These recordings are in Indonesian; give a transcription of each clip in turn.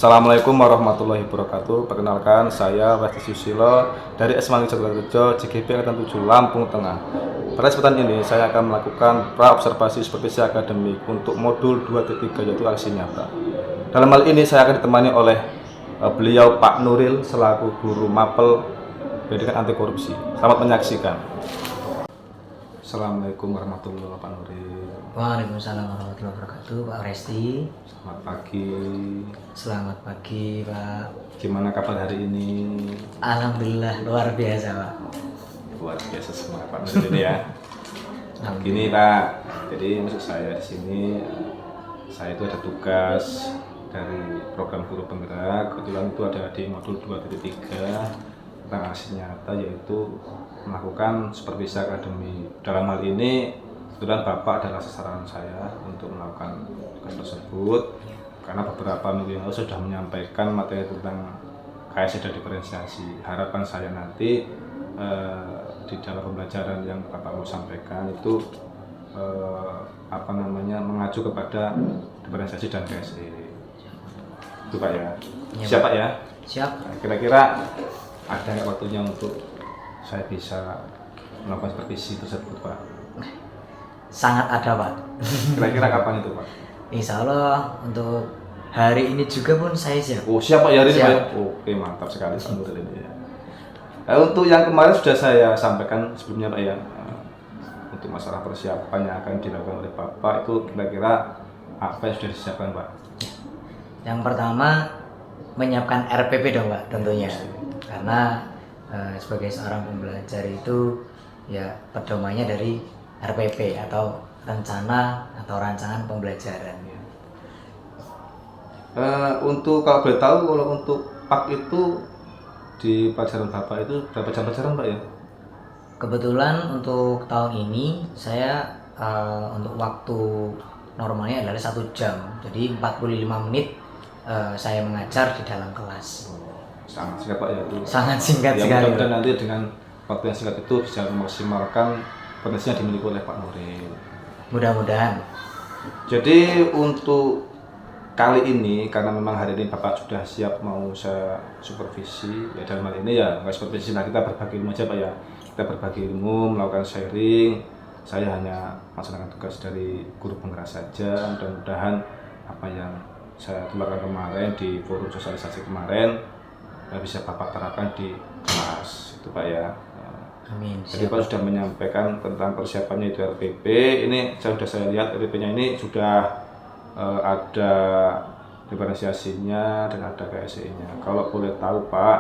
Assalamualaikum warahmatullahi wabarakatuh. Perkenalkan, saya Westi Susilo dari SMA Jogjakarta, JGP Angkatan 7 Lampung Tengah. Pada kesempatan ini saya akan melakukan pra-observasi supervisi akademik untuk modul 2.3 yaitu aksi nyata. Dalam hal ini saya akan ditemani oleh beliau Pak Nuril selaku guru mapel pendidikan anti korupsi. Selamat menyaksikan. Assalamualaikum warahmatullahi wabarakatuh, Pak Nuril. Waalaikumsalam warahmatullahi wabarakatuh, Pak Resti. Selamat pagi. Selamat pagi, Pak. Gimana kabar hari ini? Alhamdulillah luar biasa, Pak. Luar biasa semua Pak Nuril ini ya. Gini Pak, jadi maksud saya di sini saya itu ada tugas dari program guru penggerak. Kebetulan itu ada di modul 2.3 tentang aksi nyata, yaitu melakukan supervisi akademik. Dalam hal ini kebetulan Bapak adalah sasaran saya untuk melakukan tugas tersebut, karena beberapa minggu yang lalu sudah menyampaikan materi tentang KSE dan diferensiasi. Harapan saya nanti di dalam pembelajaran yang Bapak mau sampaikan itu mengacu kepada diferensiasi dan KSE. Itu Pak ya. Siap Pak ya? Siap. Nah, kira-kira ada nggak waktunya untuk saya bisa melakukan supervisi tersebut Pak? Sangat ada, Pak. Kira-kira kapan itu Pak? Insya Allah untuk hari ini juga pun saya siap. Oh siap Pak ya, hari ini Siap. Pak ya? Oke, mantap sekali menurut ini ya. Untuk yang kemarin sudah saya sampaikan sebelumnya Pak ya, untuk masalah persiapan yang akan dilakukan oleh Bapak itu kira-kira apa yang sudah disiapkan Pak? Yang pertama menyiapkan RPP dong, Pak, tentunya. Karena sebagai seorang pembelajar itu ya pedomannya dari RPP atau rencana atau rancangan pembelajaran. Untuk kalau boleh tahu, kalau untuk PAK itu di pelajaran Bapak itu berapa jam pelajaran Pak ya? Kebetulan untuk tahun ini saya untuk waktu normalnya adalah 1 jam, jadi 45 menit saya mengajar di dalam kelas. Sangat singkat Pak ya itu. Sangat singkat Ya, sekali. mudah-mudahan nanti dengan waktu yang singkat itu bisa memaksimalkan potensi yang dimiliki oleh Pak Nuril. Mudah-mudahan. Jadi untuk kali ini, karena memang hari ini Bapak sudah siap mau saya supervisi, ya dalam hal ini ya nggak supervisi, nah kita berbagi ilmu aja Pak ya. Kita berbagi ilmu, melakukan sharing. Saya hanya melaksanakan tugas dari guru penggerak saja. Mudah-mudahan apa yang saya tularkan kemarin di forum sosialisasi kemarin bisa Bapak terapkan di kelas itu Pak ya. Amin. Jadi Pak sudah menyampaikan tentang persiapannya itu RPP. Ini saya lihat RPP-nya ini sudah ada diferensiasinya dan ada KSE-nya. Kalau boleh tahu Pak,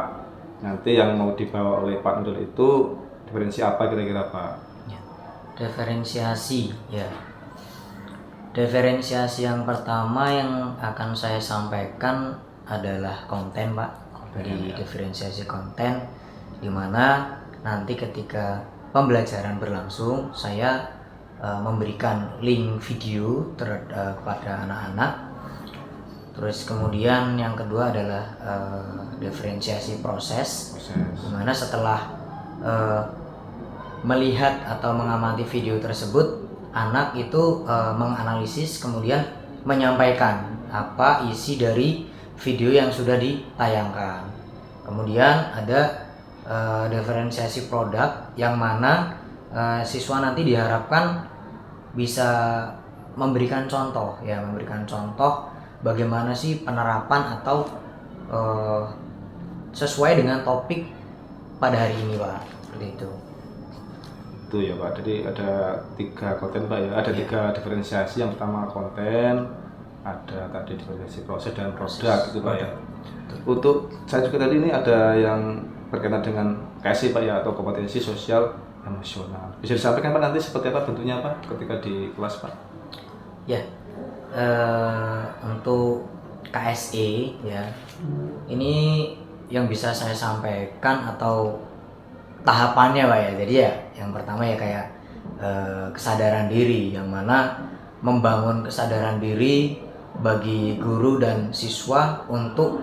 nanti yang mau dibawa oleh Pak Nuril itu diferensi apa kira-kira Pak? Ya. Diferensiasi ya. Diferensiasi yang pertama yang akan saya sampaikan adalah konten, Pak. Di diferensiasi konten, di mana nanti ketika pembelajaran berlangsung saya memberikan link video kepada anak-anak. Terus kemudian yang kedua adalah diferensiasi proses. Di mana setelah melihat atau mengamati video tersebut, anak itu menganalisis kemudian menyampaikan apa isi dari video yang sudah ditayangkan. Kemudian ada diferensiasi produk yang mana siswa nanti diharapkan bisa memberikan contoh bagaimana sih penerapan atau sesuai dengan topik pada hari ini Pak, seperti itu. Itu ya Pak, jadi ada 3 konten Pak ya, ada 3 diferensiasi. Yang pertama konten, ada tadi diferensiasi proses dan produk itu Pak ya. Untuk saya juga tadi ini ada yang berkaitan dengan KSE Pak ya, atau kompetensi sosial emosional. Bisa disampaikan Pak nanti seperti apa bentuknya Pak ketika di kelas Pak? Ya, untuk KSE ya, ini yang bisa saya sampaikan atau tahapannya Pak ya. Jadi ya yang pertama ya kayak kesadaran diri, yang mana membangun kesadaran diri bagi guru dan siswa untuk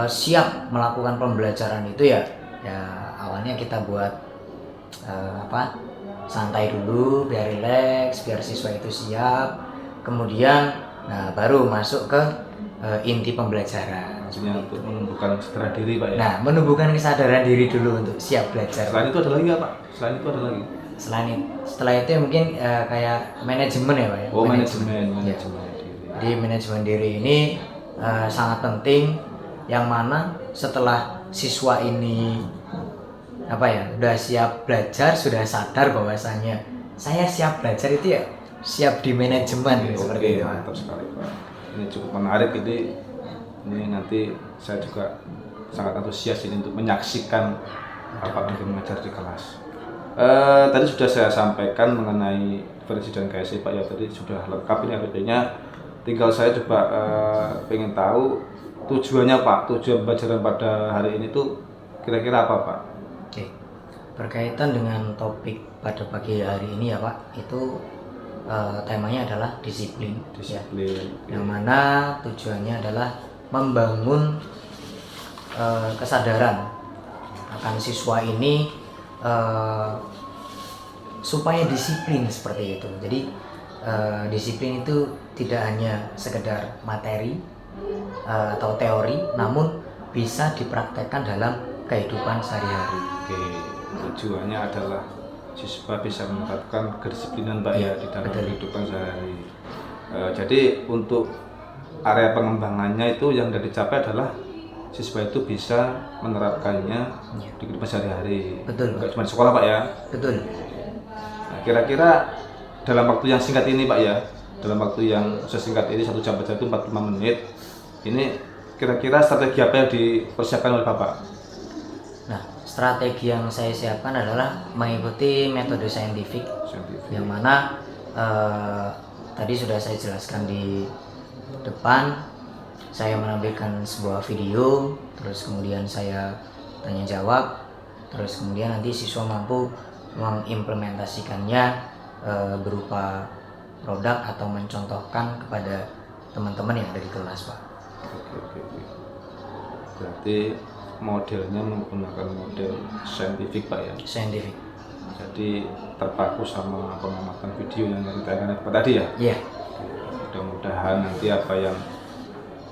siap melakukan pembelajaran itu ya. Ya awalnya kita buat santai dulu, biar rileks, biar siswa itu siap. Kemudian baru masuk ke inti pembelajaran maksudnya untuk menumbuhkan kesadaran diri Pak ya. Nah, menumbuhkan kesadaran diri dulu untuk siap belajar. Selain itu ada lagi nggak Pak? Selain itu ada lagi? Setelah itu ya mungkin kayak manajemen ya Pak ya. Oh, manajemen Ya. diri. Jadi manajemen diri ini sangat penting, yang mana setelah siswa ini udah siap belajar, sudah sadar bahwasanya saya siap belajar, itu ya siap di manajemen. Seperti itu. Mantap sekali Pak. Ini cukup menarik, ini nanti saya juga sangat antusias ini untuk menyaksikan Bapak nanti mengajar di kelas. Tadi sudah saya sampaikan mengenai diferensi dan KSI Pak ya, tadi sudah lengkap ini APP-nya. Tinggal saya coba pengen tahu tujuannya Pak, tujuan pembelajaran pada hari ini tuh kira-kira apa Pak? Oke, berkaitan dengan topik pada pagi hari ini ya Pak, itu temanya adalah disiplin. Disiplin. Ya. Yang mana tujuannya adalah membangun kesadaran akan siswa ini supaya disiplin seperti itu. Jadi disiplin itu tidak hanya sekedar materi atau teori, namun bisa dipraktekkan dalam kehidupan sehari-hari. Oke, tujuannya adalah siswa bisa menerapkan kedisiplinan Pak ya di dalam kehidupan sehari. Jadi untuk area pengembangannya itu yang sudah dicapai adalah siswa itu bisa menerapkannya di kehidupan sehari-hari. Betul. Bukan cuma di sekolah Pak ya. Betul. Nah, kira-kira dalam waktu yang singkat ini Pak ya, dalam waktu yang sesingkat ini 1 jam saja itu 45 menit, ini kira-kira strategi apa yang dipersiapkan oleh Bapak? Nah, strategi yang saya siapkan adalah mengikuti metode saintifik. Yang mana tadi sudah saya jelaskan di depan. Saya menampilkan sebuah video, terus kemudian saya tanya jawab, terus kemudian nanti siswa mampu mengimplementasikannya berupa produk atau mencontohkan kepada teman-teman yang ada di kelas Pak. Oke. Berarti modelnya menggunakan model saintifik Pak ya? Saintifik. Jadi terpaku sama pengamatan video yang ditayangkan tadi ya? Iya. Mudah-mudahan nanti apa yang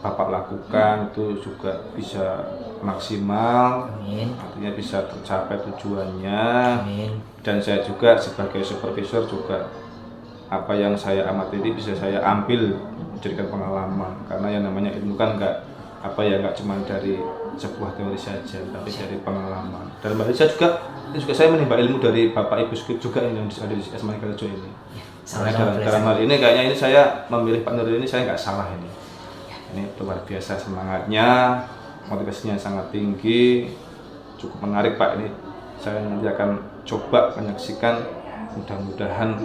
Bapak lakukan itu juga bisa maksimal. Amin. Artinya bisa tercapai tujuannya. Amin. Dan saya juga sebagai supervisor juga apa yang saya amati ini bisa saya ambil menjadikan pengalaman, karena yang namanya ilmu kan nggak cuma dari sebuah teori saja, tapi dari pengalaman. Dan Mbak Lisa juga saya menimba ilmu dari Bapak Ibu juga yang ada di SMA Karjo ini. Dalam hal ini kayaknya ini saya memilih Pak Nuril ini saya nggak salah ini. Ini luar biasa semangatnya, motivasinya sangat tinggi, cukup menarik Pak. Ini saya nanti akan coba menyaksikan, mudah-mudahan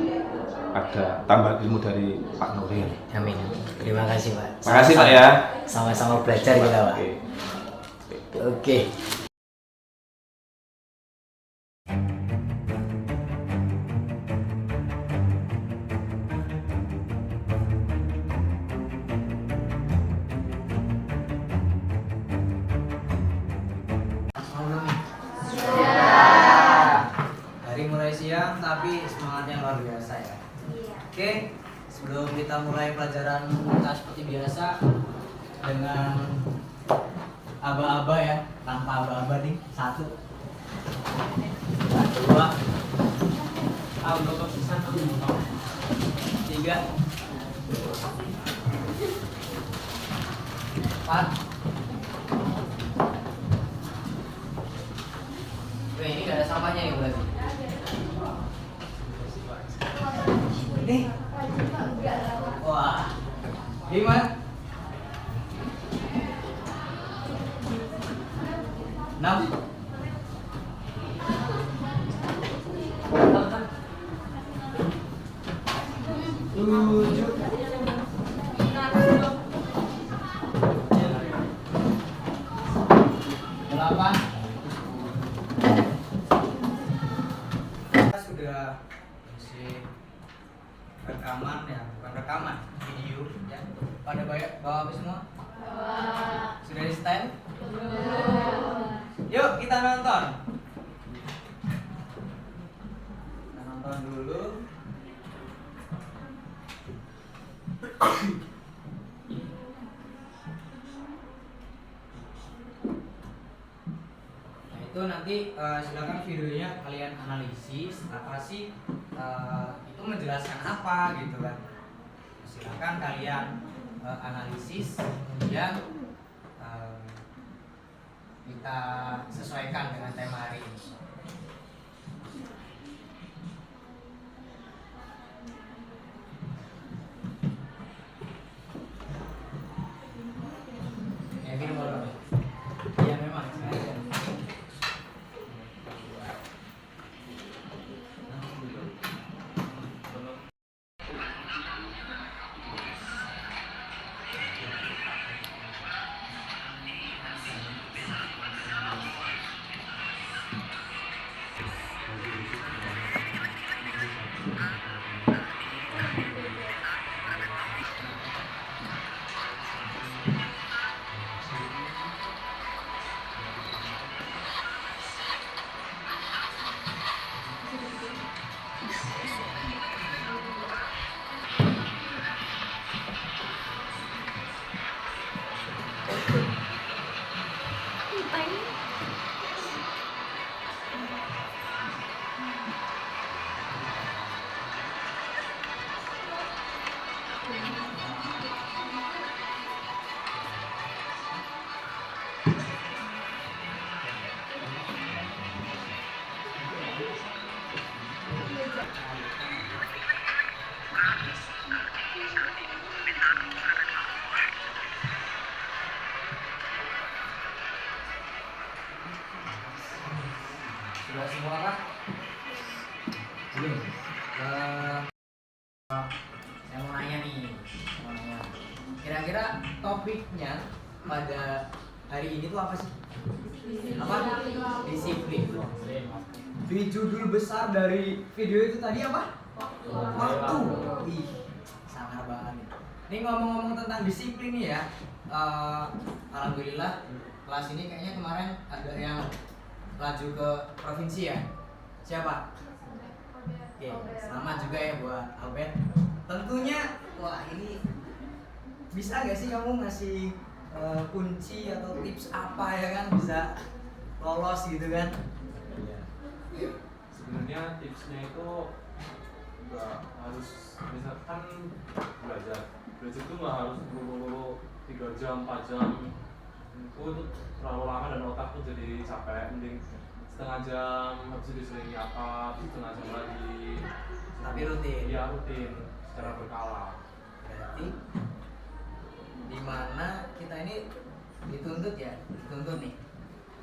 ada tambahan ilmu dari Pak Nuril. Amin. Terima kasih Pak. Terima kasih Pak ya. Sama-sama belajar kita Pak. Oke. Hari mulai siang tapi semangatnya luar biasa ya. Oke, sebelum kita mulai pelajaran kita seperti biasa dengan aba-aba ya, tanpa aba-aba nih. 1, 2, 3, 4. Oke, ini gak ada sampahnya nih berarti. Ini. Wah. 5. 6. 7. 8. Kita sudah isi rekaman ya, bukan rekaman, video ya. Pada bawa apa semua? Sudah di stand? Yuk kita nonton. Kita nonton dulu. itu nanti silakan videonya kalian analisis apa sih itu menjelaskan apa gitu kan. Silakan kalian analisis, kemudian kita sesuaikan dengan tema hari ini. Ya gini boleh. Iya memang sengaja. Sudah semua kah? Belum. Saya mau nanya nih, kira-kira topiknya pada hari ini tuh apa sih? Apa? Disiplin. Di judul besar dari video itu tadi apa? Waktu. Ih, sangar banget. Ini ngomong-ngomong tentang disiplin nih ya. Alhamdulillah kelas ini kayaknya kemarin ada yang laju ke provinsi ya. Siapa? Oke, selamat juga ya buat Albert. Tentunya, wah ini bisa gak sih kamu ngasih kunci atau tips apa ya kan bisa lolos gitu kan? Iya. Sebenarnya tipsnya itu nggak harus misalkan belajar itu nggak harus buru-buru 3 jam 4 jam itu terlalu lama dan otak tuh jadi capek. Mending setengah jam, habis itu diselingi apa, setengah jam lagi. Tapi rutin. Iya rutin secara berkala. Berarti dimana kita ini dituntut ya, dituntut nih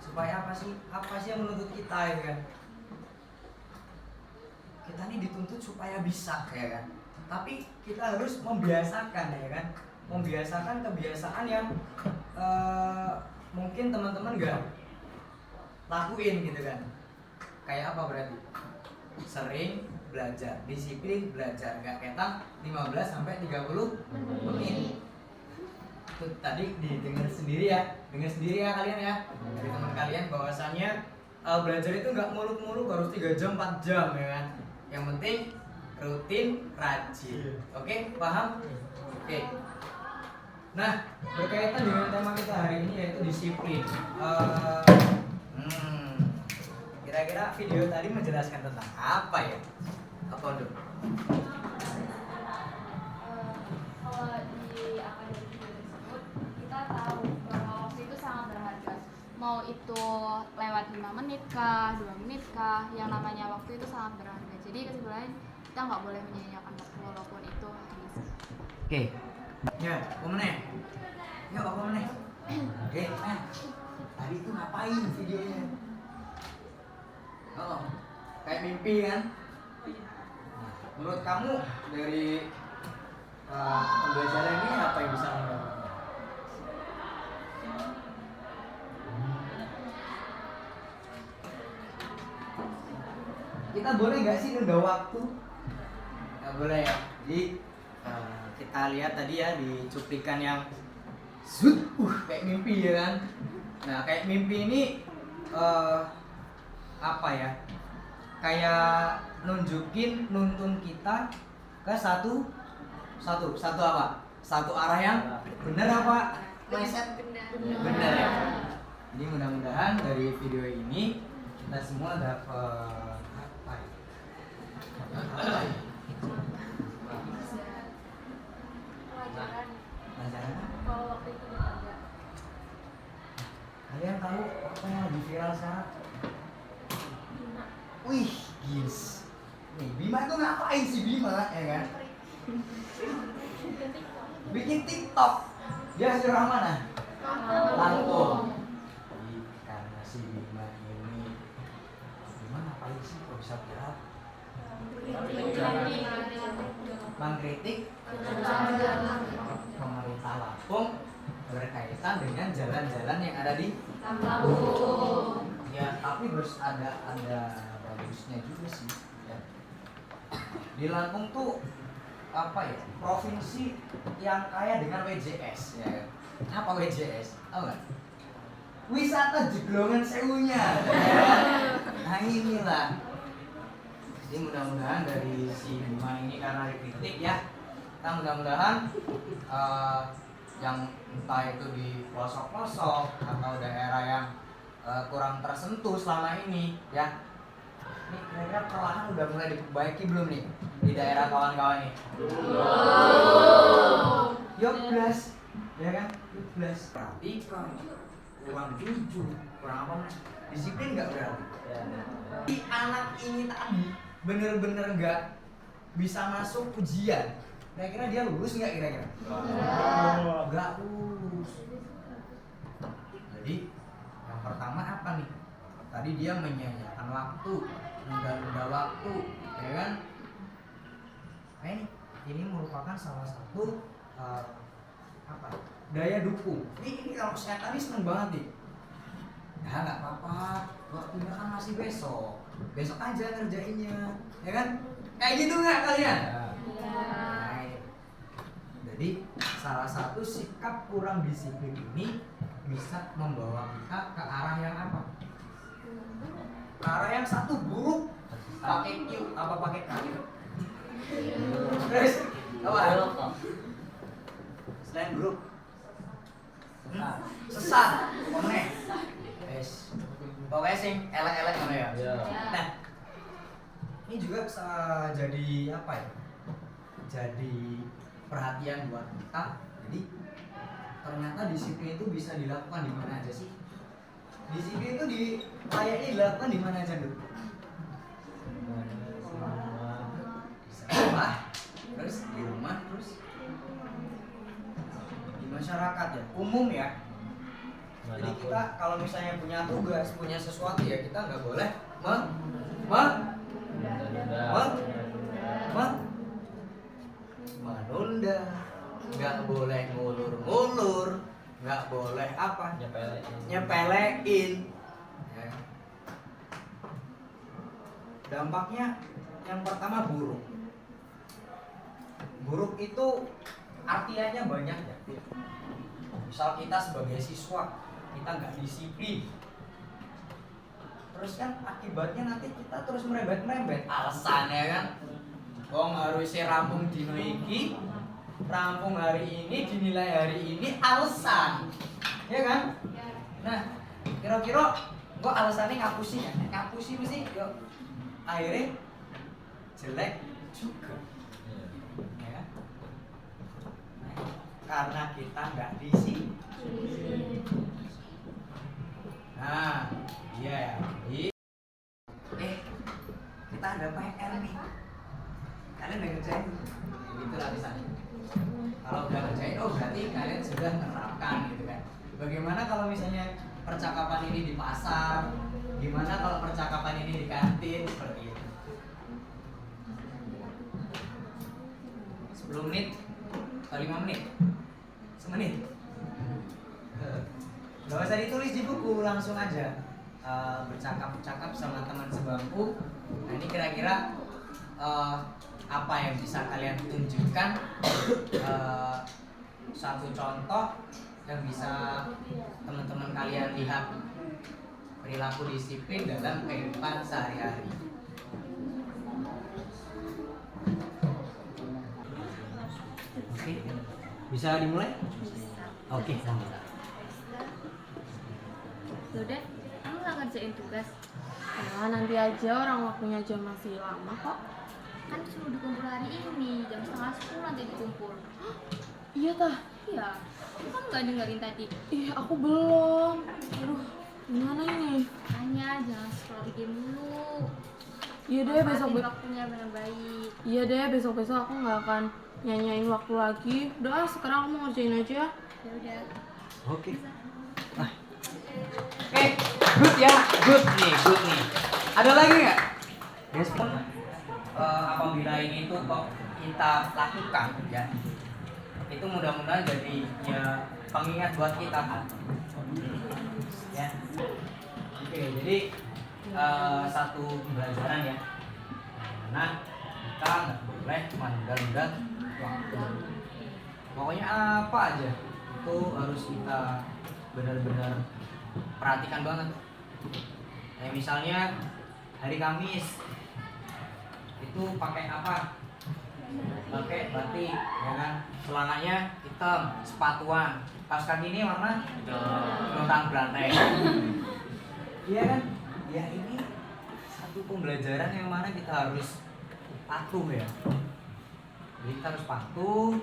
supaya apa sih yang menuntut kita ya kan? Kita ini dituntut supaya bisa ya kan, tapi kita harus membiasakan ya kan, membiasakan kebiasaan yang mungkin teman-teman gak lakuin gitu kan. Kayak apa berarti? Sering belajar, disiplin belajar, gak ketang 15 sampai 30 menit. Itu tadi didengar sendiri ya, dengar sendiri ya kalian ya dari teman kalian bahwasannya belajar itu nggak muluk-muluk harus 3 jam 4 jam ya kan. Yang penting rutin, rajin. Oke, paham? Oke. Nah, berkaitan dengan tema kita hari ini yaitu disiplin. Kira-kira video tadi menjelaskan tentang apa ya? Apa dulu? Kalau di akademi tersebut kita tahu bahwa waktu itu sangat berharga. Mau itu lewat 5 menit kah, 2 menit kah, yang namanya waktu itu sangat berharga. Jadi kesimpulannya kita nggak boleh menyia-nyiakan waktu walaupun itu hanya Oke. Ya, apa meneh? Ya, apa meneh? Tadi itu ngapain videonya? Oh, kayak mimpi kan? Menurut kamu dari pembelajaran ini apa yang bisa kamu dapatkan? Kita boleh nggak sih nunda waktu? Nggak boleh ya. Jadi kita lihat tadi ya di cuplikan yang kayak mimpi ya kan. Nah kayak mimpi ini apa ya? Kayak nuntun kita ke satu apa? Satu arah yang benar apa? Benar ya. Jadi mudah-mudahan dari video ini kita semua dapat apa ya? Pelajaran Pelajaran apa? kalau waktu itu ada. Kalian tahu apa yang lagi viral sekarang? Wih, guys. Nih, Bima itu ngapain sih Bima, ya kan? Bikin TikTok. Dia hasil orang mana? Lampung. Karena si Bima ini, Bima ngapain sih kok bisa viral? Mengkritik pemerintah Lampung berkaitan dengan jalan-jalan yang ada di Lampung. Ya, tapi harus ada bagusnya juga sih. Ya. Di Lampung tuh apa ya? Provinsi yang kaya dengan WJS ya. Apa WJS? Tahu nggak? Wisata Jeglongan Sewunya. Nah inilah. Jadi mudah-mudahan dari si Bima ini karena dikritik ya, kita mudah-mudahan yang entah itu di pelosok-pelosok atau daerah yang kurang tersentuh selama ini ya. Ini kira-kira perlahan udah mulai diperbaiki belum nih di daerah kawan-kawan ini? Yuk blast, ya kan? Yuk blast. Berarti kurang jujur, kurang apa nih? Disiplin nggak berarti? Si anak ini tadi bener-bener nggak bisa masuk ujian. Kira-kira dia lulus nggak kira-kira? Nggak lulus. Jadi yang pertama apa nih? Tadi dia menyia-nyiakan waktu, menunda waktu, ya kan? Nah ini merupakan salah satu apa? Daya dukung. Ini kalau saya tadi seneng banget nih. Ya nggak apa-apa, waktunya kan masih besok. Besok aja ngerjainnya, ya kan? Kayak gitu nggak kalian? Nah, jadi salah satu sikap kurang disiplin ini bisa membawa kita ke arah yang apa? Ke arah yang satu buruk. Pakai Q apa pakai K? Terus apa? Selain buruk, sesat, koneh. Pokoknya sing elek-elek mana ya? Nah, ini juga bisa jadi apa ya? Jadi perhatian buat kita. Jadi ternyata disiplin itu bisa dilakukan di mana aja sih? Disiplin itu layaknya dilakukan di mana aja dulu? Di sekolah, terus di rumah, terus di masyarakat ya, umum ya. Jadi kita kalau misalnya punya tugas, punya sesuatu ya kita nggak boleh menunda, nggak boleh ngulur-ngulur, nggak boleh apa? Nyepelein. Ya. Dampaknya yang pertama buruk. Buruk itu artiannya banyak ya. Misal kita sebagai siswa kita nggak disiplin, terus kan akibatnya nanti kita terus merembet alasannya kan, harusnya rampung dino iki, rampung hari ini, dinilai hari ini, alasan ya kan. Nah kira-kira kok alasannya ngapusi mesti yuk akhirnya jelek juga ya. Karena kita nggak disiplin. Nah, iya ya. Kita ada PR nih. Kalian udah ngerjain? Gitu lah misalnya. Kalau udah ngerjain, berarti kalian sudah menerapkan gitu kan. Bagaimana kalau misalnya percakapan ini di pasar? Gimana kalau percakapan ini di kantin? Seperti itu. 10 menit atau 5 menit? Semenit? Gak usah ditulis di buku, langsung aja bercakap-cakap sama teman sebangku. Nah ini kira-kira apa yang bisa kalian tunjukkan, satu contoh yang bisa teman-teman kalian lihat perilaku disiplin dalam kehidupan sehari-hari. Oke, bisa dimulai? Oke, Udah, kamu nggak ngerjain tugas. Ya nanti aja, orang waktunya aja masih lama kok. Kan suruh dikumpul hari ini, jam 9:30 nanti dikumpul. Iya tah. Iya, kamu kan nggak dengerin tadi. Ih aku belum. Aduh gimana ini? Hanya jangan scroll game dulu. Iya deh besok. Manfaatin waktunya benar baik. Iya deh besok aku nggak akan nyanyain waktu lagi. Udah sekarang aku mau ngerjain aja. Ya udah. Oke. Good ya, good nih. Ada lagi nggak? Respon apabila ini tuh kok kita lakukan ya, itu mudah-mudahan jadi ya pengingat buat kita kan. Ya. Oke, jadi satu pembelajaran ya, karena kita nggak boleh menunda-nunda waktu. Pokoknya apa aja itu harus kita benar-benar perhatikan banget. Kayak misalnya hari Kamis itu pakai apa? Pakai batik, ya kan? Celananya hitam, sepatuan. Kaos kaki ini warna hitam berantai. Iya kan? Ya ini satu pembelajaran yang mana kita harus patuh ya. Jadi kita harus patuh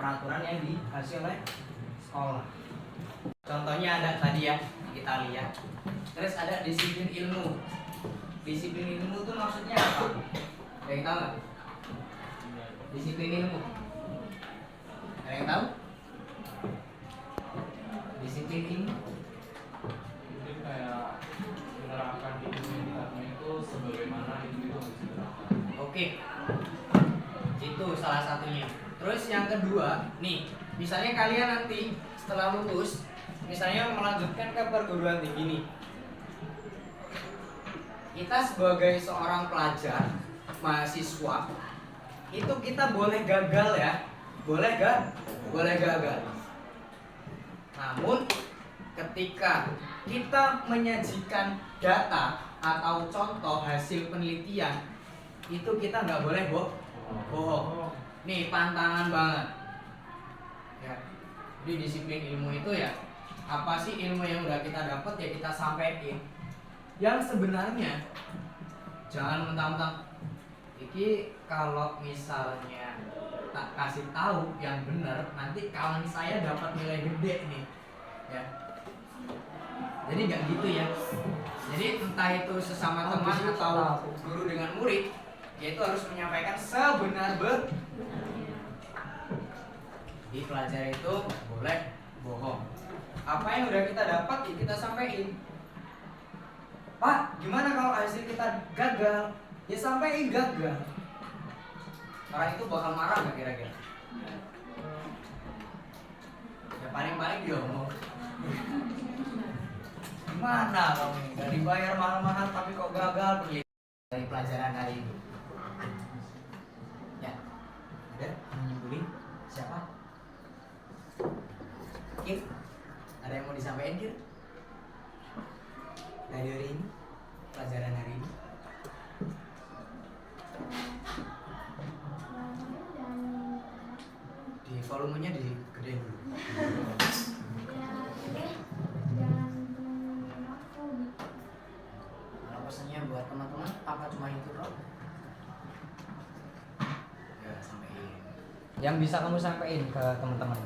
peraturan yang dikasih oleh sekolah. Contohnya ada tadi ya, kita lihat. Terus ada disiplin ilmu. Disiplin ilmu itu maksudnya apa? Ada yang tahu nggak? Disiplin ilmu. Ada yang tahu? Disiplin ilmu. Mungkin kayak menerapkan ilmu yang kita punya itu sebagaimana ilmu itu harus diterapkan. Oke. Itu salah satunya. Terus yang kedua, nih, misalnya kalian nanti setelah lulus, misalnya melanjutkan ke perguruan tinggi nih. Kita sebagai seorang pelajar, mahasiswa, itu kita boleh gagal ya. Boleh gak? Boleh gagal. Namun ketika kita menyajikan data atau contoh hasil penelitian, itu kita nggak boleh bohong. Nih pantangan banget. Ya. Jadi disiplin ilmu itu ya, apa sih ilmu yang udah kita dapat ya kita sampaikan. Yang sebenarnya jangan mentang-mentang iki kalau misalnya tak kasih tahu yang benar, nanti kawan saya dapat nilai gede nih. Ya. Jadi nggak gitu ya. Jadi entah itu sesama teman atau guru dengan murid, yaitu harus menyampaikan sebenar-benarnya. Di pelajar itu boleh bohong. Apa yang udah kita dapat ya kita sampaikan. Pak, gimana kalau hasil kita gagal? Ya sampaikan gagal. Orang itu bakal marah nggak kira-kira? Ya paling-paling dia ngomong. Gimana kamu ini? Gak dibayar mahal-mahal tapi kok gagal begitu? Dari pelajaran kali ini. Ya, ada yang nyimpulin? Siapa? Kir? Ada yang mau disampaikan Kir? Dari hari ini? Pelajaran hari ini? Di volumenya digedein dulu. Kalau pesannya buat teman-teman apa cuma itu doang? Ya sampein. Yang bisa kamu sampaikan ke teman-teman.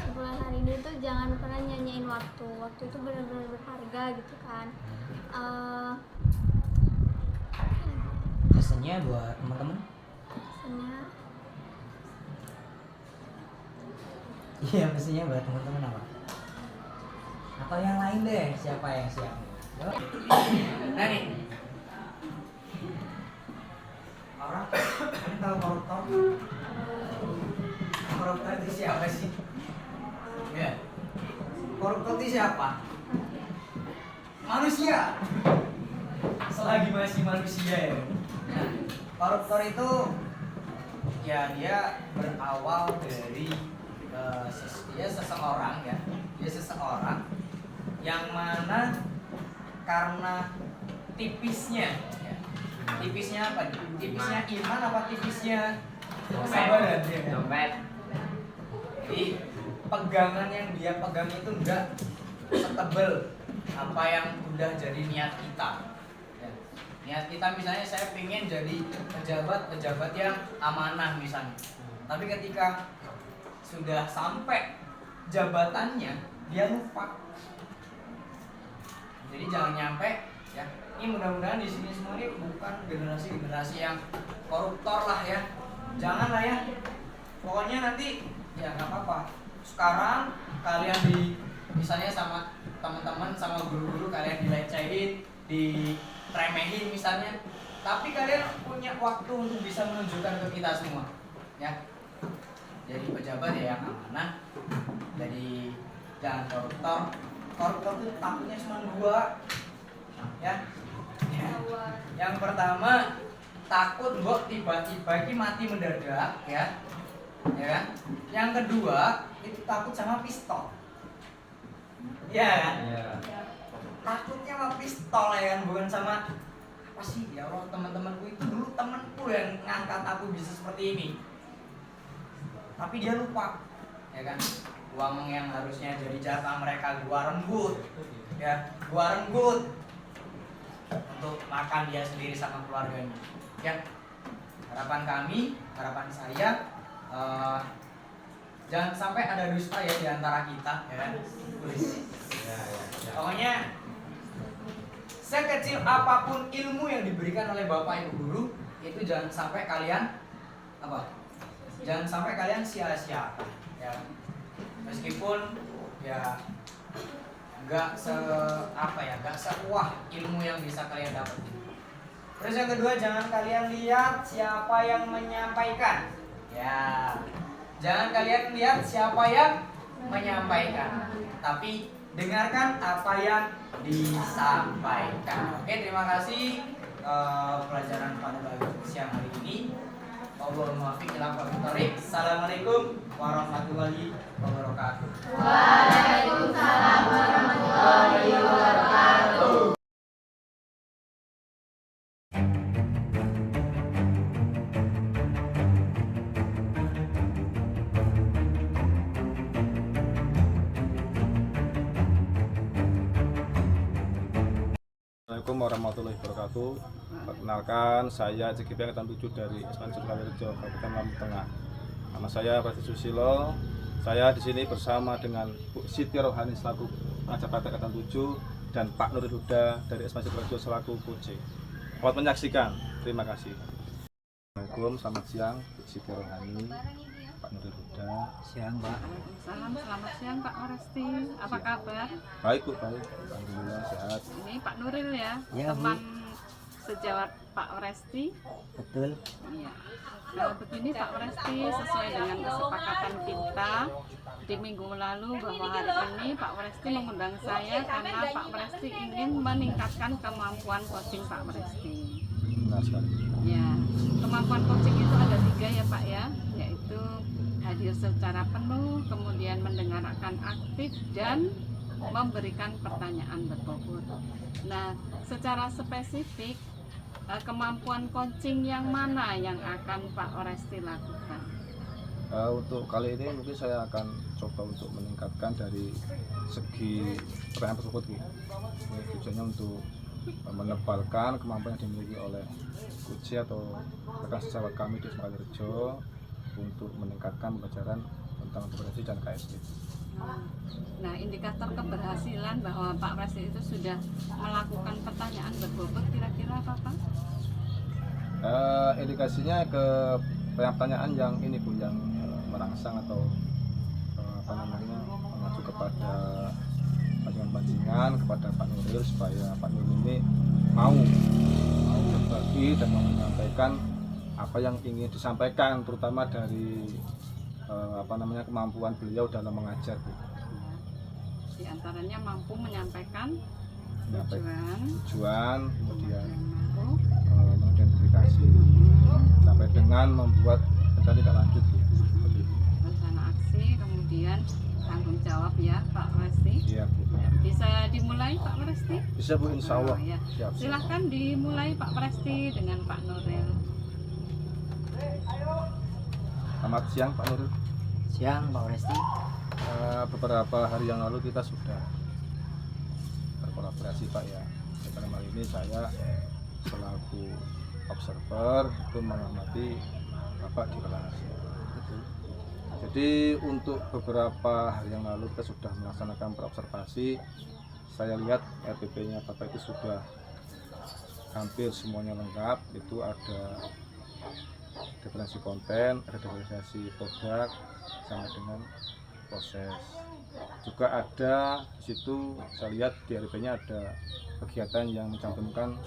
Sebulan hari ini tuh jangan pernah nyanyain waktu itu benar-benar berharga gitu kan. Pesannya buat teman-teman? Pesannya Iya, pesannya buat teman-teman apa? Atau yang lain deh, siapa yang siap? Nah nih, orang kan tahu koruptor? Koruptor itu siapa sih? Ya, koruptor itu siapa? Manusia. Selagi masih manusia ya. Nah, koruptor itu ya dia berawal dari dia seseorang ya, dia seseorang yang mana karena tipisnya ya, tipisnya apa? Tipisnya iman apa tipisnya kesabaran? Dompet. Jadi pegangan yang dia pegang itu enggak setebel apa yang udah jadi niat kita. Ya. Niat kita misalnya saya pengen jadi pejabat yang amanah misalnya. Tapi ketika sudah sampai jabatannya dia lupa. Jadi jangan nyampe ya. Ini mudah-mudahan di sini semua ini bukan generasi yang koruptor lah ya. Jangan lah ya. Pokoknya nanti ya nggak apa-apa. Sekarang kalian misalnya sama teman-teman sama guru-guru kalian dilecehin, diremehin misalnya. Tapi kalian punya waktu untuk bisa menunjukkan ke kita semua. Ya. Jadi pejabat ya yang amanah. Jadi jangan koruptor. Koruptor itu takutnya cuma dua. Ya. Yang pertama takut mbok tiba-tiba ini mati mendadak ya. Ya kan? Yang kedua itu takut sama pistol. Iya kan? Iya. Takutnya sama pistol ya kan, bukan sama apa sih ya Allah, teman-temanku itu dulu temanku yang ngangkat aku bisa seperti ini. Tapi dia lupa. Ya kan? Uang yang harusnya jadi jatah mereka gua renggut. Ya, gua renggut untuk makan dia sendiri sama keluarganya. Ya. Harapan kami, harapan saya jangan sampai ada dusta ya di antara kita, ya kan? Pokoknya sekecil apapun ilmu yang diberikan oleh Bapak Ibu guru, itu jangan sampai kalian apa? Jangan sampai kalian sia-siakan, ya. Meskipun ya nggak sekuah ilmu yang bisa kalian dapetin. Terus yang kedua, jangan kalian lihat siapa yang menyampaikan. Ya, jangan kalian lihat siapa yang menyampaikan, tapi dengarkan apa yang disampaikan. Oke, terima kasih pelajaran pada siang hari ini. Allahumma fiq ila aqwamit. Assalamualaikum warahmatullahi wabarakatuh. Waalaikumsalam warahmatullahi wabarakatuh. Assalamualaikum warahmatullahi wabarakatuh. Perkenalkan, saya CGP Angkatan 7 dari SMA Sukawirejo, Kabupaten Lampung Tengah. Nama saya Prasetyo Susilo. Saya di sini bersama dengan Bu Siti Rohani selaku pengajar praktek Angkatan 7 dan Pak Nuril Huda dari SMA Sukawirejo selaku coach. Selamat menyaksikan. Terima kasih. Assalamualaikum, selamat siang Bu Siti Rohani, Pak Nuril Huda. Siang, Pak. Salam, selamat siang Pak Oresti. Apa kabar? Baik Bu, baik. Alhamdulillah sehat. Ini Pak Nuril ya, Ya, Bu. teman sejawat Pak Oresti. Betul. Iya. Nah, begini Pak Oresti, sesuai dengan kesepakatan kita di minggu lalu bahwa hari ini Pak Oresti mengundang saya karena Pak Oresti ingin meningkatkan kemampuan coaching Pak Oresti. Benar sekali. Ya, kemampuan coaching itu ada 3 ya Pak ya, yaitu hadir secara penuh, kemudian mendengarkan aktif dan memberikan pertanyaan berbobot. Nah, secara spesifik kemampuan coaching yang mana yang akan Pak Oresti lakukan? Untuk kali ini mungkin saya akan coba untuk meningkatkan dari segi pertanyaan tersebut, Bu. Ini tujuannya untuk menebalkan kemampuan yang dimiliki oleh coach atau rekan sejawat kami di Sukawirejo untuk meningkatkan pembelajaran tentang operasi dan KSP. Nah, indikator keberhasilan bahwa Pak Oresti itu sudah melakukan pertanyaan berbobot kira-kira apa Pak? Indikasinya ke pertanyaan yang ini Bu, yang merangsang atau mengacu kepada pancingan kepada Pak Nuril supaya Pak Nuril ini mau berbagi dan mau menyampaikan apa yang ingin disampaikan, terutama dari kemampuan beliau dalam mengajar, Bu. Di antaranya mampu menyampaikan Tujuan, tujuan, kemudian mampu mengidentifikasi sampai dengan membuat rencana tidak lanjut, Bu. Seperti itu. rencana aksi, kemudian tanggung jawab ya Pak Oresti. Iya, Bu. Bisa dimulai Pak Presti? Bisa Bu, insya Allah. Oh, ya. Siap. Silahkan dimulai Pak Presti dengan Pak Nuril. Selamat siang Pak Nuril. Siang Pak Resti. Beberapa hari yang lalu kita sudah berkolaborasi Pak ya. Dalam hal ini saya selaku observer itu mengamati Bapak di kelas. Jadi untuk beberapa hari yang lalu kita sudah melaksanakan perobservasi. Saya lihat RPP-nya Bapak itu sudah hampir semuanya lengkap. Itu ada definisi konten, ada definisi produk, sama dengan proses. Juga ada di situ saya lihat di RPP-nya ada kegiatan yang mencantumkan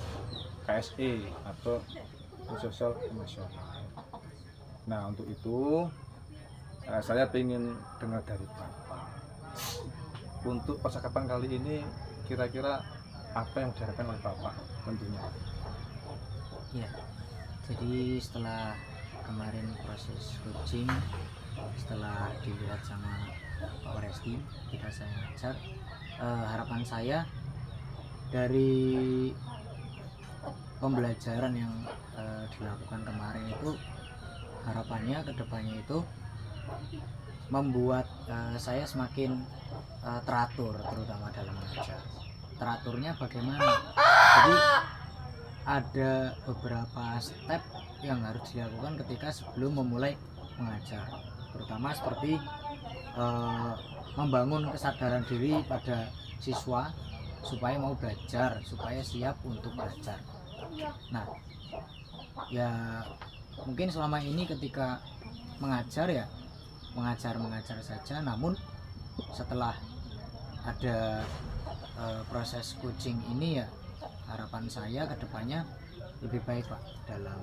KSE atau social emotional. Nah untuk itu saya ingin dengar dari Bapak untuk percakapan kali ini kira-kira apa yang diharapkan oleh Bapak tentunya. Ya, jadi setelah kemarin proses coaching, setelah dilihat sama Pak Resti, ketika saya ngajar, harapan saya dari pembelajaran yang dilakukan kemarin itu, harapannya kedepannya itu membuat saya semakin teratur, terutama dalam mengajar. Teraturnya bagaimana? Jadi ada beberapa step yang harus dilakukan ketika sebelum memulai mengajar, terutama seperti membangun kesadaran diri pada siswa supaya mau belajar, supaya siap untuk belajar. Nah, ya mungkin selama ini ketika mengajar ya mengajar saja, namun setelah ada proses coaching ini ya harapan saya kedepannya lebih baik Pak dalam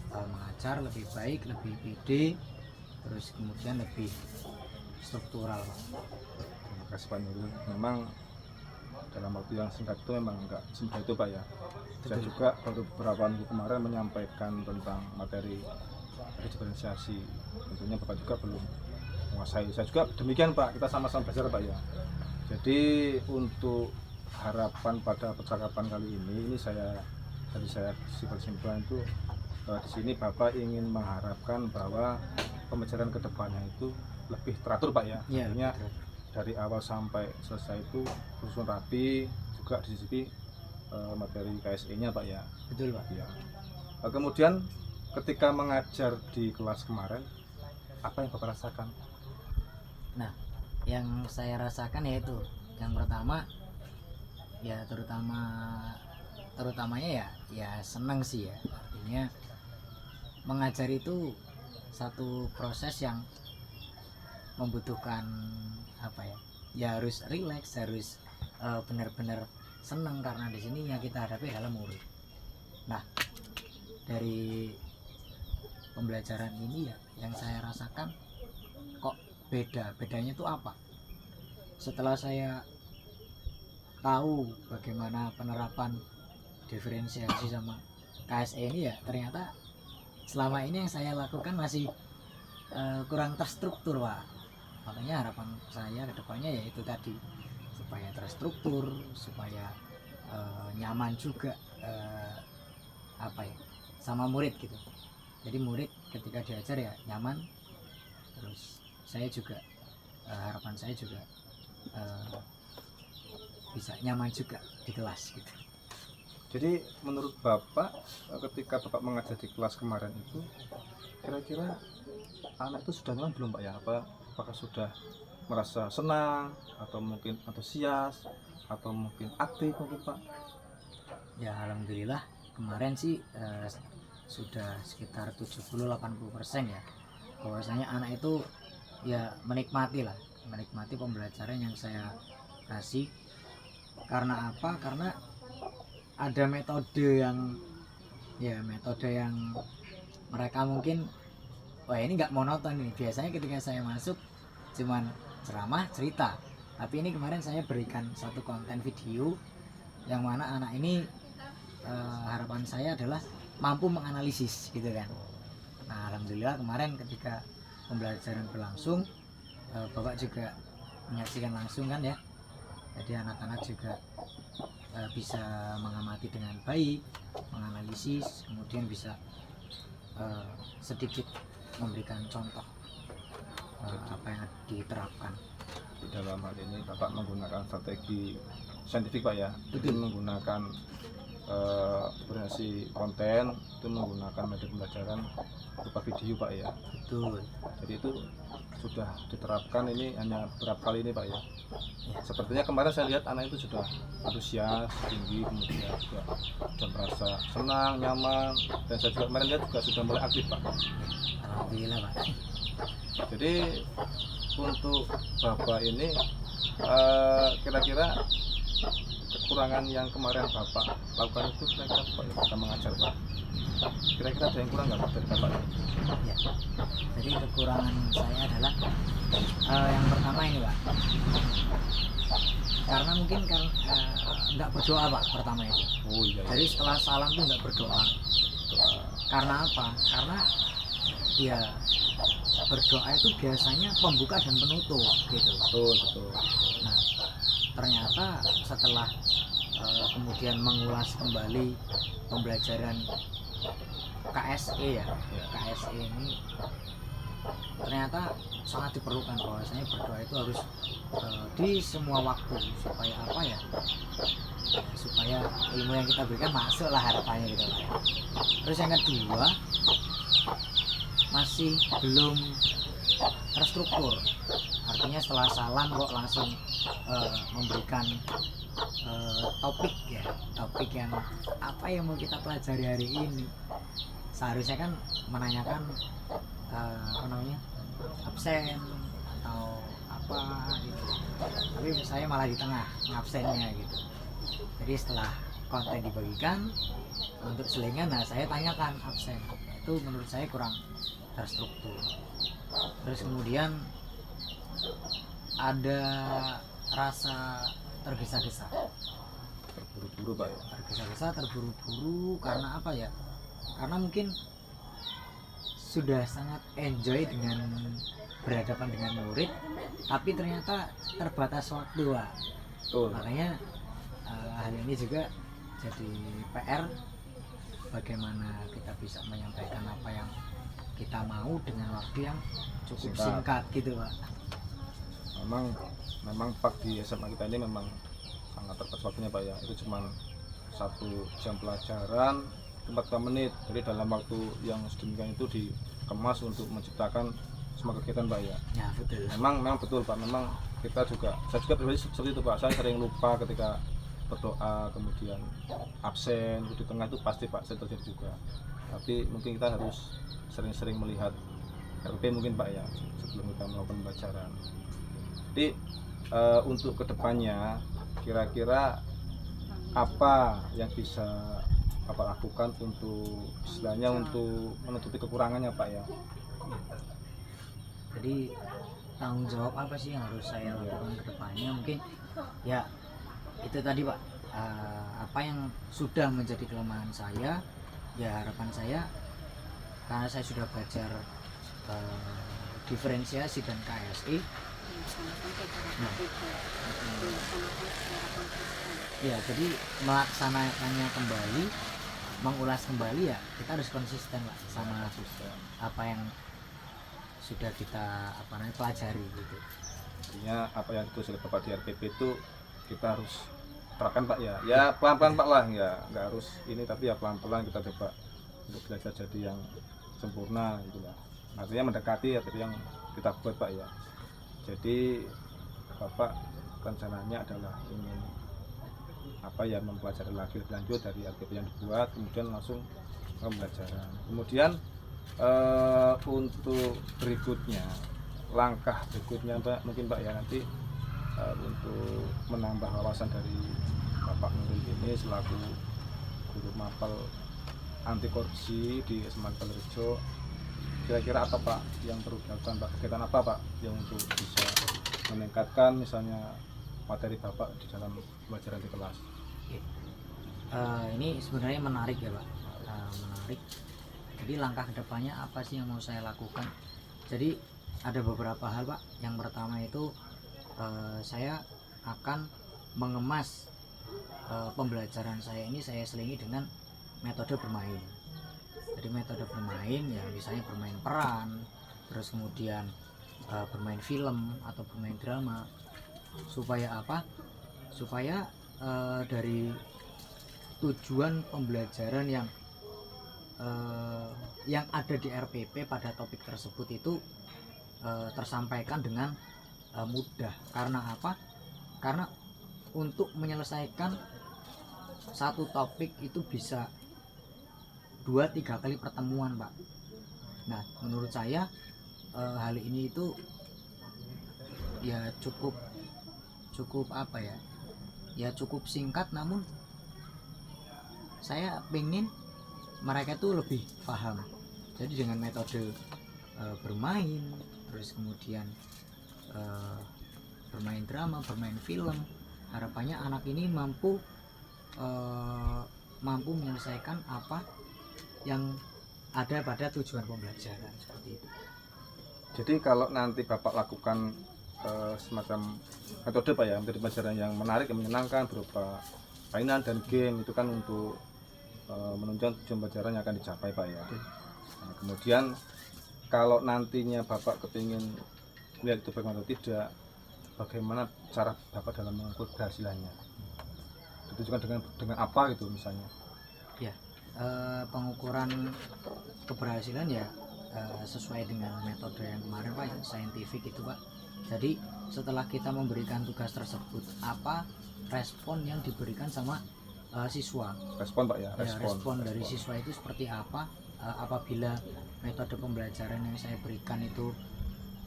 mengajar, lebih baik, lebih pede, terus kemudian lebih struktural Pak. Terima kasih Pak Nuril. Memang dalam waktu yang singkat itu memang enggak semudah itu Pak ya. Saya juga baru beberapa minggu kemarin menyampaikan tentang materi diferensiasi. Tentunya Bapak juga belum menguasai. Saya juga demikian Pak, kita sama-sama belajar Pak ya. Jadi untuk harapan pada percakapan kali ini saya simpel-simpel itu di sini Bapak ingin mengharapkan bahwa pembelajaran kedepannya itu lebih teratur Pak ya. Ya, Artinya dari awal sampai selesai itu susun rapi, juga disisipi materi KSE-nya Pak ya. Betul Pak. Ya. Kemudian ketika mengajar di kelas kemarin, apa yang Bapak rasakan? Nah, yang saya rasakan yaitu yang pertama ya terutamanya ya senang sih ya. Artinya mengajar itu satu proses yang membutuhkan apa ya? Ya harus rileks, harus benar-benar senang karena di sini yang kita hadapi adalah murid. Nah, dari pembelajaran ini ya yang saya rasakan kok bedanya itu apa? Setelah saya tahu bagaimana penerapan diferensiasi sama KSE ini ya ternyata selama ini yang saya lakukan masih kurang terstruktur Pak. Makanya harapan saya ke depannya ya itu tadi, supaya terstruktur, supaya nyaman juga sama murid gitu. Jadi murid ketika diajar ya nyaman, terus saya juga harapan saya juga bisa nyaman juga di kelas gitu. Jadi menurut Bapak ketika Bapak mengajar di kelas kemarin itu kira-kira anak itu sudah nyaman belum Pak ya? Apakah sudah merasa senang atau mungkin antusias atau mungkin aktif mungkin Pak? Ya alhamdulillah kemarin sih sudah sekitar 70-80% ya, bahwasanya anak itu ya menikmati pembelajaran yang saya kasih. Karena apa? Karena ada metode yang mereka mungkin wah ini nggak monoton nih. Biasanya ketika saya masuk cuman ceramah cerita, tapi ini kemarin saya berikan satu konten video yang mana anak ini harapan saya adalah mampu menganalisis gitu kan. Nah alhamdulillah kemarin ketika pembelajaran berlangsung Bapak juga menyaksikan langsung kan ya, Jadi anak-anak juga bisa mengamati dengan baik, menganalisis, kemudian bisa sedikit memberikan contoh apa yang diterapkan. Dalam hal ini Bapak menggunakan strategi saintifik Pak ya, itu menggunakan variasi konten, itu menggunakan media pembelajaran berupa video Pak ya. Betul. Jadi itu sudah diterapkan ini hanya berapa kali ini Pak ya. Ya. Sepertinya kemarin saya lihat anak itu sudah antusias tinggi, kemudian juga sudah merasa senang, nyaman, dan saya juga kemarin lihat juga sudah mulai aktif Pak. Alhamdulillah Pak. Jadi untuk Bapak ini kira-kira kekurangan yang kemarin Bapak lakukan itu kira-kira Bapak yang bisa mengajar Pak. Kira-kira ada yang kurang nggak Pak dari Bapak? Ya. Jadi kekurangan saya adalah yang pertama ini Pak. Karena mungkin kan nggak berdoa Pak pertama itu. Oh iya. Jadi setelah salam tuh nggak berdoa. Karena apa? Karena ya berdoa itu biasanya pembuka dan penutup gitu. Betul betul. Nah, ternyata setelah kemudian mengulas kembali pembelajaran KSE ya, KSE ini ternyata sangat diperlukan bahwasanya berdoa itu harus di semua waktu supaya apa ya? Supaya ilmu yang kita berikan masuk lah harapannya gitu lah ya. Terus yang kedua masih belum terstruktur, artinya setelah salam kok langsung memberikan topik ya, topik yang apa yang mau kita pelajari hari ini. Seharusnya kan menanyakan apa namanya, absen atau apa gitu, tapi saya malah di tengah ngabsennya gitu. Jadi setelah konten dibagikan untuk selingan, nah saya tanyakan absen, itu menurut saya kurang terstruktur. Terus kemudian ada rasa tergesa-gesa, Terburu-buru Pak ya. tergesa-gesa, terburu-buru karena apa ya? Karena mungkin sudah sangat enjoy dengan berhadapan dengan murid, tapi ternyata terbatas waktu Pak. Betul. Makanya hal ini juga jadi PR, bagaimana kita bisa menyampaikan apa yang kita mau dengan waktu yang cukup singkat gitu Pak. Memang Pak di SMA kita ini memang sangat terbatas waktunya Pak ya. Itu cuma 1 jam pelajaran 45 menit. Jadi dalam waktu yang sedemikian itu dikemas untuk menciptakan semua kegiatan Pak ya. Ya betul. Memang betul Pak. Memang kita juga, saya juga pribadi seperti itu Pak. Saya sering lupa ketika berdoa, kemudian absen di tengah itu pasti Pak, saya terjadi juga. Tapi mungkin kita harus sering-sering melihat RP mungkin Pak ya, sebelum kita melakukan pembelajaran. Jadi untuk kedepannya kira-kira apa yang bisa Bapak lakukan untuk istilahnya untuk menutupi kekurangannya Pak ya? Jadi tanggung jawab apa sih yang harus saya lakukan ke depannya? Mungkin ya itu tadi Pak, apa yang sudah menjadi kelemahan saya, ya harapan saya karena saya sudah belajar diferensiasi dan KSI. Nah, ya jadi melaksanakannya kembali, mengulas kembali ya kita harus konsisten Pak sama apa yang sudah kita pelajari gitu. Artinya apa yang itu sudah Bapak di RPP itu kita harus terapkan Pak ya. Ya pelan-pelan Pak lah, ya nggak harus ini, tapi ya pelan-pelan kita coba untuk belajar jadi yang sempurna gitu lah. Artinya mendekati RPP yang kita buat Pak ya. Jadi Bapak rencananya adalah ingin apa ya, mempelajari lagi lebih lanjut dari RPP yang dibuat, kemudian langsung ke pembelajaran. Kemudian untuk berikutnya, langkah berikutnya Pak, mungkin Pak ya nanti untuk menambah wawasan dari Bapak Nurul ini selaku guru mapel anti korupsi di SMA Rejo, kira-kira apa Pak yang perlu dilakukan Pak? Kegiatan apa Pak yang untuk bisa meningkatkan misalnya materi Bapak di dalam pembelajaran di kelas? Ini sebenarnya menarik ya Pak, menarik. Jadi langkah kedepannya apa sih yang mau saya lakukan? Jadi ada beberapa hal Pak. Yang pertama itu saya akan mengemas pembelajaran saya ini saya selingi dengan metode bermain. Jadi metode bermain ya misalnya bermain peran, terus kemudian bermain film atau bermain drama, supaya apa? Supaya dari tujuan pembelajaran yang ada di RPP pada topik tersebut itu tersampaikan dengan mudah. Karena apa? Karena untuk menyelesaikan satu topik itu bisa 2-3 kali pertemuan, Pak. Nah, menurut saya hal ini itu ya cukup apa ya? Ya cukup singkat, namun saya pengen mereka itu lebih paham. Jadi dengan metode bermain, terus kemudian bermain drama, bermain film, harapannya anak ini mampu menyelesaikan apa yang ada pada tujuan pembelajaran, seperti itu. Jadi kalau nanti Bapak lakukan semacam metode Pak ya, metode pembelajaran yang menarik, yang menyenangkan berupa mainan dan game, itu kan untuk menunjang tujuan pembelajaran yang akan dicapai Pak ya. Nah, kemudian kalau nantinya Bapak kepingin melihat itu bagaimana atau tidak, bagaimana cara Bapak dalam mengukur keberhasilannya? Ditujukan dengan apa gitu misalnya? Ya, pengukuran keberhasilan ya sesuai dengan metode yang kemarin Pak, saintifik itu Pak. Jadi setelah kita memberikan tugas tersebut, apa respon yang diberikan sama siswa? Respon Pak ya, respon dari siswa itu seperti apa? Apabila metode pembelajaran yang saya berikan itu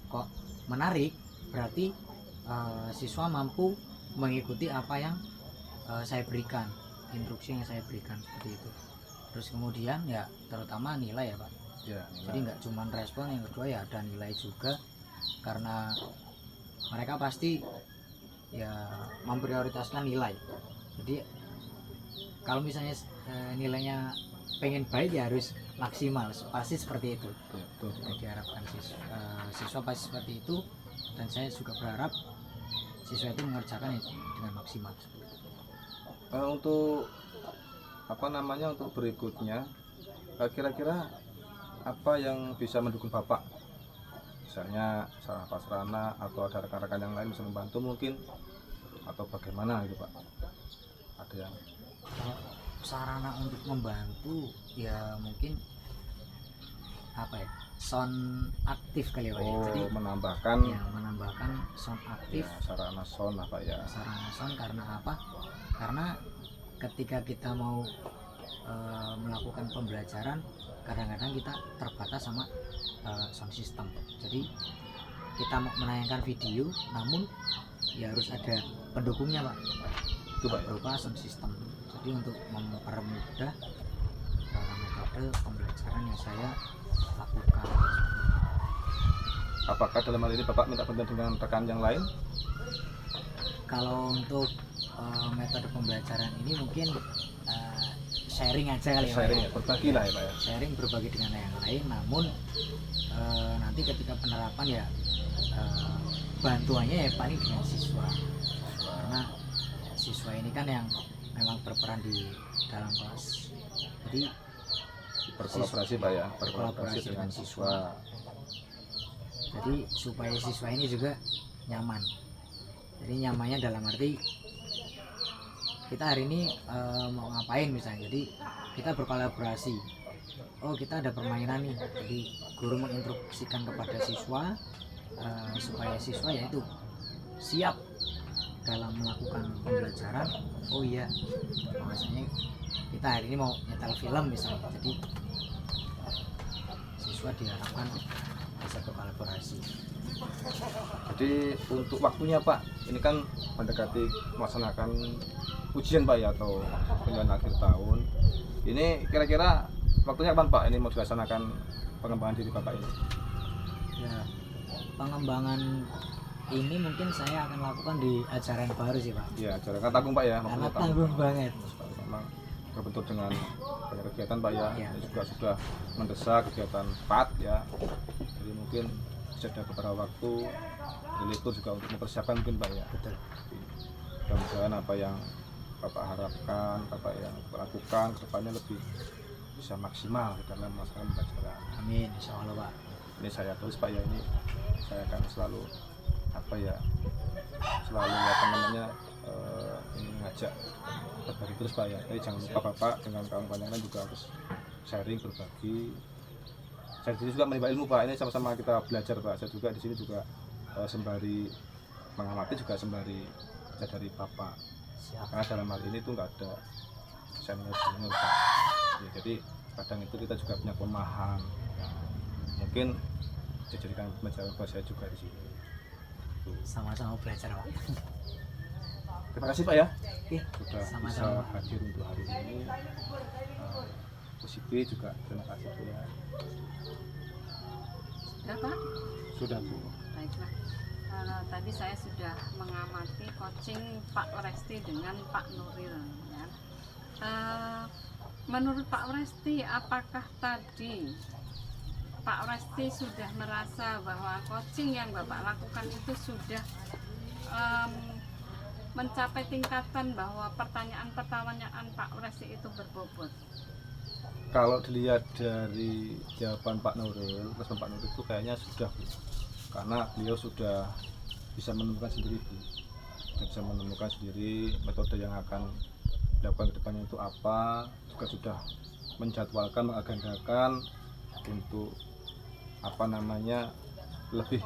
kok menarik, berarti siswa mampu mengikuti apa yang saya berikan, instruksi yang saya berikan, seperti itu. Terus kemudian ya terutama nilai ya Pak. Ya, jadi nggak cuma respon, yang kedua ya ada nilai juga, karena mereka pasti ya memprioritaskan nilai. Jadi kalau misalnya nilainya pengen baik ya harus maksimal, pasti seperti itu. Jadi diharapkan siswa pasti seperti itu, dan saya juga berharap siswa itu mengerjakan itu dengan maksimal. Untuk apa namanya, untuk berikutnya kira-kira apa yang bisa mendukung Bapak, misalnya sarana atau ada rekan-rekan yang lain bisa membantu mungkin, atau bagaimana gitu Pak? Ada yang sarana untuk membantu ya mungkin apa ya, sound aktif kali ya Pak. Oh, jadi menambahkan sound aktif ya, sarana sound apa ya? Sarana sound karena apa? Karena ketika kita mau melakukan pembelajaran, kadang-kadang kita terbatas sama sound system. Jadi kita mau menayangkan video, namun ya harus ada pendukungnya Pak, Itu Pak, berupa sound system. Jadi untuk mempermudah metode pembelajaran yang saya lakukan. Apakah dalam hal ini Bapak minta bantuan dengan rekan yang lain? Kalau untuk metode pembelajaran ini mungkin sharing aja kali ya, Sharing ya, berbagi lah ya Pak ya. Sharing, berbagi dengan yang lain, namun nanti ketika penerapan ya bantuannya ya paling dengan siswa, karena ya, siswa ini kan yang memang berperan di dalam kelas. Jadi Berkolaborasi Pak ya, berkolaborasi dengan siswa. Jadi supaya siswa ini juga nyaman. Jadi nyamannya dalam arti kita hari ini mau ngapain misalnya, jadi kita berkolaborasi. Oh, kita ada permainan nih, jadi guru menginstruksikan kepada siswa supaya siswa yaitu siap dalam melakukan pembelajaran. Oh iya, maksudnya kita hari ini mau nyetel film misalnya, jadi siswa diharapkan bisa berkolaborasi. Jadi untuk waktunya Pak, ini kan mendekati melaksanakan ujian Pak ya, atau penilaian akhir tahun. Ini kira-kira waktunya kapan Pak ini mau dilaksanakan pengembangan diri Bapak ini? Ya, pengembangan ini mungkin saya akan lakukan di acara yang baru sih Pak. Ya, acara kan tanggung Pak ya, Karena tanggung banget. Memang berbentuk dengan banyak kegiatan Pak ya. Ya. Ini juga sudah mendesak kegiatan PAT ya. Jadi mungkin bisa ada beberapa waktu di libur juga untuk mempersiapkan mungkin Pak ya. Betul. mudah-mudahan apa yang Bapak harapkan, Bapak yang lakukan kedepannya lebih bisa maksimal di dalam melaksanakan pembelajaran. Amin, insya Allah Pak. Ini saya tulis Pak ya, ini saya akan selalu ini ngajak berbagi terus Pak ya. Tapi jangan lupa Bapak dengan kawan-kawan yang lain juga harus sharing, berbagi. Saya di sini juga menimba ilmu Pak. Ini sama-sama kita belajar Pak. Saya juga di sini juga sembari mengamati juga sembari belajar dari Bapak. Karena dalam hal ini tuh nggak ada senior Pak. Ya, jadi kadang itu kita juga punya kelemahan. Ya, mungkin dijadikan pembelajaran buat saya juga di sini. Sama-sama belajar Pak. Terima kasih Pak ya. Iya, Sudah sama-sama. bisa hadir untuk hari ini. Positif juga terima kasih Bu ya. Sudah Pak? Sudah Bu. Baiklah. Tadi saya sudah mengamati coaching Pak Resti dengan Pak Nuril ya. Menurut Pak Resti, apakah tadi Pak Resti sudah merasa bahwa coaching yang Bapak lakukan itu sudah mencapai tingkatan bahwa pertanyaan-pertanyaan Pak Resti itu berbobot? Kalau dilihat dari jawaban Pak Nuril, respon Pak Nuril itu kayaknya sudah Bu. Karena beliau sudah bisa menemukan sendiri Bu. Sudah bisa menemukan sendiri metode yang akan dilakukan ke depannya itu apa, juga sudah menjadwalkan, mengagendakan untuk lebih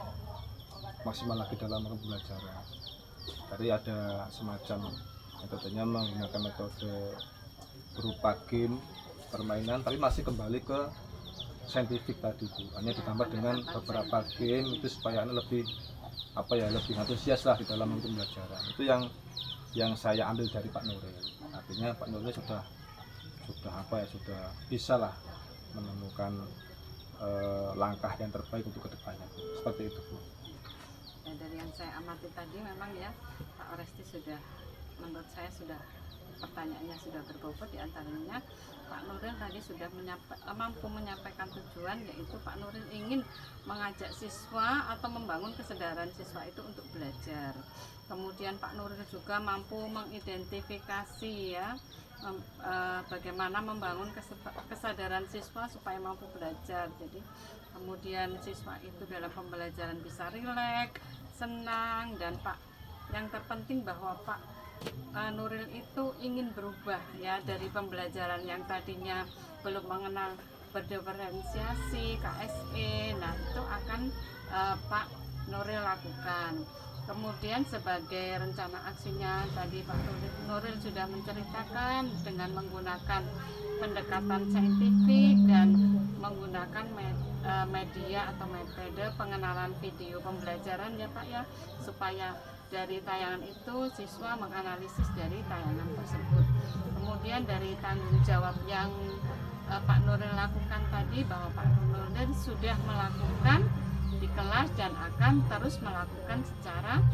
maksimal lagi dalam pembelajaran. Tadi ada semacam metodenya menggunakan metode berupa game permainan, tapi masih kembali ke saintifik tadi Bu. Hanya ditambah dengan beberapa game itu supaya lebih lebih antusias lah di dalam pembelajaran. Itu yang saya ambil dari Pak Nuril. Artinya Pak Nuril sudah bisa lah menemukan langkah yang terbaik untuk kedepannya. Seperti itu Bu. Ya, dari yang saya amati tadi memang ya Pak Resti sudah, menurut saya sudah pertanyaannya sudah berbobot. Di antaranya Pak Nuril tadi sudah mampu menyampaikan tujuan, yaitu Pak Nuril ingin mengajak siswa atau membangun kesadaran siswa itu untuk belajar. Kemudian Pak Nuril juga mampu mengidentifikasi ya bagaimana membangun kesadaran siswa supaya mampu belajar. Jadi kemudian siswa itu dalam pembelajaran bisa rileks, senang, dan yang terpenting bahwa Pak Nuril itu ingin berubah ya dari pembelajaran yang tadinya belum mengenal berdiferensiasi, KSE. Nah, itu akan Pak Nuril lakukan. Kemudian sebagai rencana aksinya tadi Pak Nuril sudah menceritakan dengan menggunakan pendekatan saintifik dan menggunakan media atau metode pengenalan video pembelajaran ya Pak ya, supaya dari tayangan itu siswa menganalisis dari tayangan tersebut. Kemudian dari tanggung jawab yang Pak Nuril lakukan tadi, bahwa Pak Nuril sudah melakukan di kelas dan akan terus melakukan secara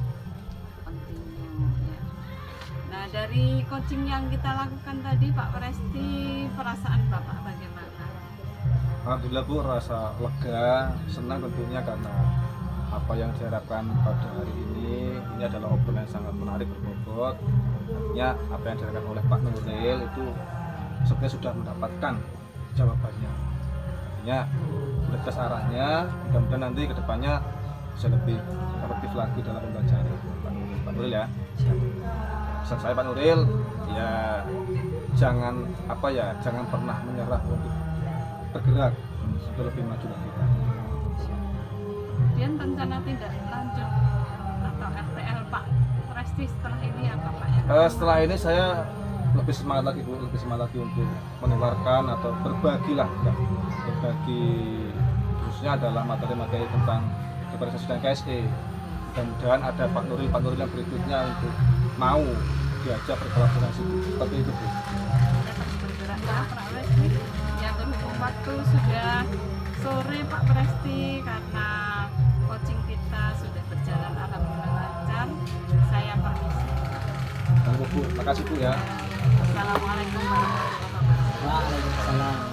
kontinu ya. Nah, dari coaching yang kita lakukan tadi Pak Resti, perasaan Bapak bagaimana? Alhamdulillah Bu, rasa lega, senang tentunya karena apa yang diharapkan pada hari ini adalah obrolan yang sangat menarik, berbobot. Artinya apa yang diharapkan oleh Pak Nuril itu sebenarnya sudah mendapatkan jawabannya. Artinya sudah jelas arahnya, mudah-mudahan nanti ke depannya bisa lebih efektif lagi dalam pembelajaran Pak Nuril ya. Pesan saya Pak Nuril ya, jangan pernah menyerah untuk bergerak untuk lebih maju lagi. Kemudian rencana tindak lanjut atau RTL Pak Resti setelah ini apa Pak ya? Setelah ini saya lebih semangat lagi Bu, lebih semangat lagi untuk menularkan atau berbagi khususnya adalah materi-materi tentang diferensiasi dan KSE. Mudah-mudahan ada Pak Nuril yang berikutnya untuk mau diajak berkolaborasi seperti itu Bu. Terus bergerak ya Pak Resti. Yang berhubung waktu sudah sore Pak Resti, karena coaching kita sudah berjalan alhamdulillah lancar. Saya permisi. Terima kasih Bu ya. Assalamualaikum warahmatullahi wabarakatuh. Waalaikumsalam.